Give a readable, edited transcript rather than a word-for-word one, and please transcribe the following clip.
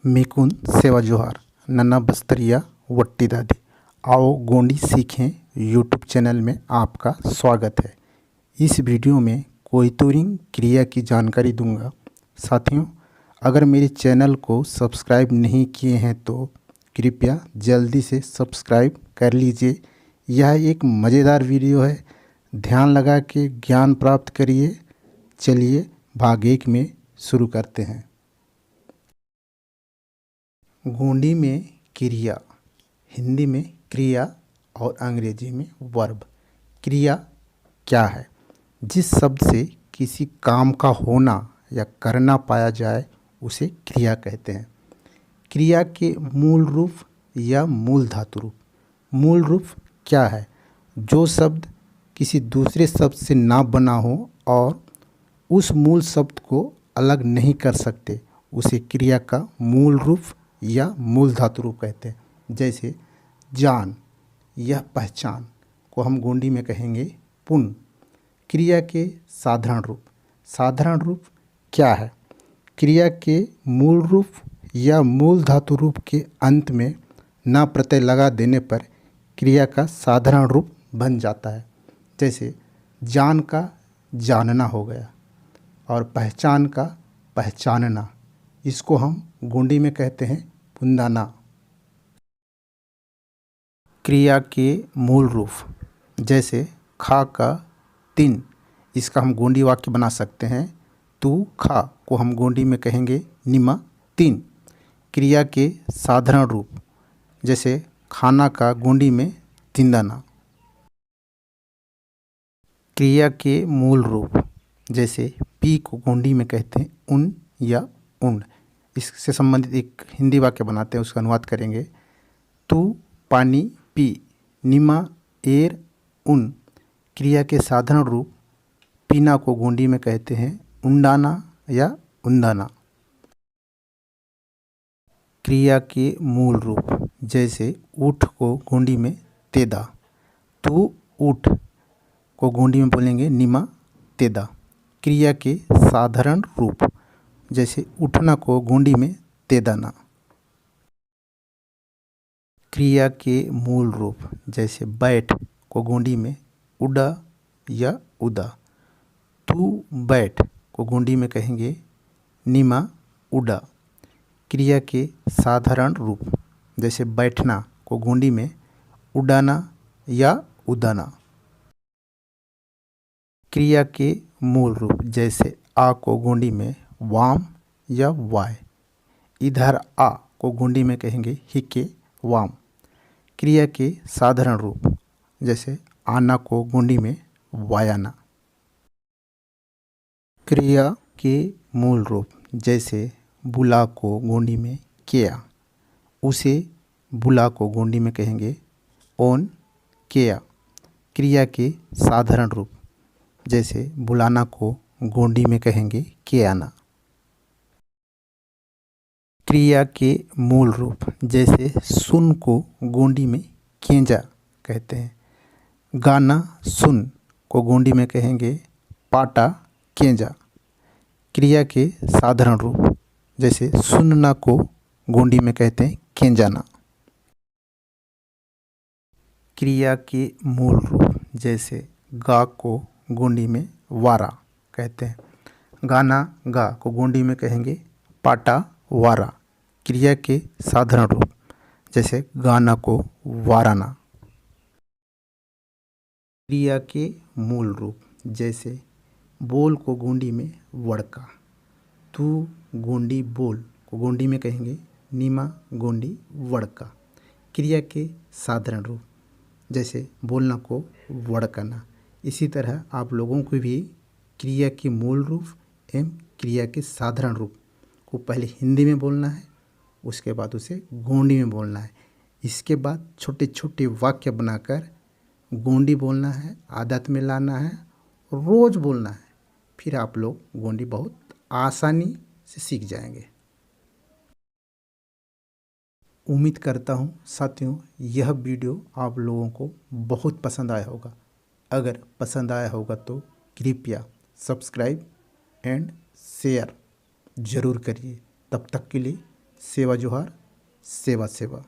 मिकुन सेवा जोहार नन्ना बस्तरिया वट्टी दादी। आओ गोंडी सीखें यूट्यूब चैनल में आपका स्वागत है। इस वीडियो में कोईतुरिंग क्रिया की जानकारी दूंगा। साथियों, अगर मेरे चैनल को सब्सक्राइब नहीं किए हैं तो कृपया जल्दी से सब्सक्राइब कर लीजिए। यह एक मज़ेदार वीडियो है, ध्यान लगा के ज्ञान प्राप्त करिए। चलिए भाग 1 में शुरू करते हैं। गोंडी में क्रिया, हिंदी में क्रिया और अंग्रेजी में वर्ब। क्रिया क्या है? जिस शब्द से किसी काम का होना या करना पाया जाए उसे क्रिया कहते हैं। क्रिया के मूल रूप या मूल धातु रूप। मूल रूप क्या है? जो शब्द किसी दूसरे शब्द से ना बना हो और उस मूल शब्द को अलग नहीं कर सकते, उसे क्रिया का मूल रूप या मूल धातु रूप कहते हैं। जैसे जान, यह पहचान को हम गोंडी में कहेंगे पुन। क्रिया के साधारण रूप। साधारण रूप क्या है? क्रिया के मूल रूप या मूल धातु रूप के अंत में ना प्रत्यय लगा देने पर क्रिया का साधारण रूप बन जाता है। जैसे जान का जानना हो गया और पहचान का पहचानना। इसको हम गोंडी में कहते हैं पुंदाना। क्रिया के मूल रूप जैसे खा का तीन, इसका हम गोंडी वाक्य बना सकते हैं। तू खा को हम गोंडी में कहेंगे निमा तीन। क्रिया के साधारण रूप जैसे खाना का गोंडी में तिंदाना। क्रिया के मूल रूप जैसे पी को गोंडी में कहते हैं उन या उंड। इससे संबंधित एक हिंदी वाक्य बनाते हैं, उसका अनुवाद करेंगे। तू पानी पी, निमा एर उन। क्रिया के साधारण रूप पीना को गोंडी में कहते हैं उंडाना या उंदाना। क्रिया के मूल रूप जैसे उठ को गोंडी में तेदा। तू उठ को गोंडी में बोलेंगे निमा तेदा। क्रिया के साधारण रूप जैसे उठना को गोंडी में तेदाना। क्रिया के मूल रूप जैसे बैठ को गोंडी में उडा या उदा। तू बैठ को गोंडी में कहेंगे निमा उडा। क्रिया के साधारण रूप जैसे बैठना को गोंडी में उडाना या उदाना। क्रिया के मूल रूप जैसे आ को गोंडी में वाम या वाय। इधर आ को गोंडी में कहेंगे हिके वाम। क्रिया के साधारण रूप जैसे आना को गोंडी में वायाना। क्रिया के मूल रूप जैसे बुला को गोंडी में किया। उसे बुला को गोंडी में कहेंगे ओन किया। क्रिया के साधारण रूप जैसे बुलाना को गोंडी में कहेंगे कियाना। क्रिया के मूल रूप जैसे सुन को गोंडी में केंजा कहते हैं। गाना सुन को गोंडी में कहेंगे पाटा केंजा। क्रिया के साधारण रूप जैसे सुनना को गोंडी में कहते हैं केंजाना। क्रिया के मूल रूप जैसे गा को गोंडी में वारा कहते हैं। गाना गा को गोंडी में कहेंगे पाटा वारा। क्रिया के साधारण रूप जैसे गाना को वाराना। क्रिया के मूल रूप जैसे बोल को गोंडी में वड़का। तू गोंडी बोल को गोंडी में कहेंगे नीमा गोंडी वड़का। क्रिया के साधारण रूप जैसे बोलना को वड़कना। इसी तरह आप लोगों को भी क्रिया के मूल रूप एवं क्रिया के साधारण रूप को पहले हिंदी में बोलना है, उसके बाद उसे गोंडी में बोलना है। इसके बाद छोटे छोटे वाक्य बनाकर गोंडी बोलना है, आदत में लाना है, रोज़ बोलना है। फिर आप लोग गोंडी बहुत आसानी से सीख जाएंगे। उम्मीद करता हूँ साथियों यह वीडियो आप लोगों को बहुत पसंद आया होगा। अगर पसंद आया होगा तो कृपया सब्सक्राइब एंड शेयर ज़रूर करिए। तब तक के लिए सेवा जोहार, सेवा सेवा।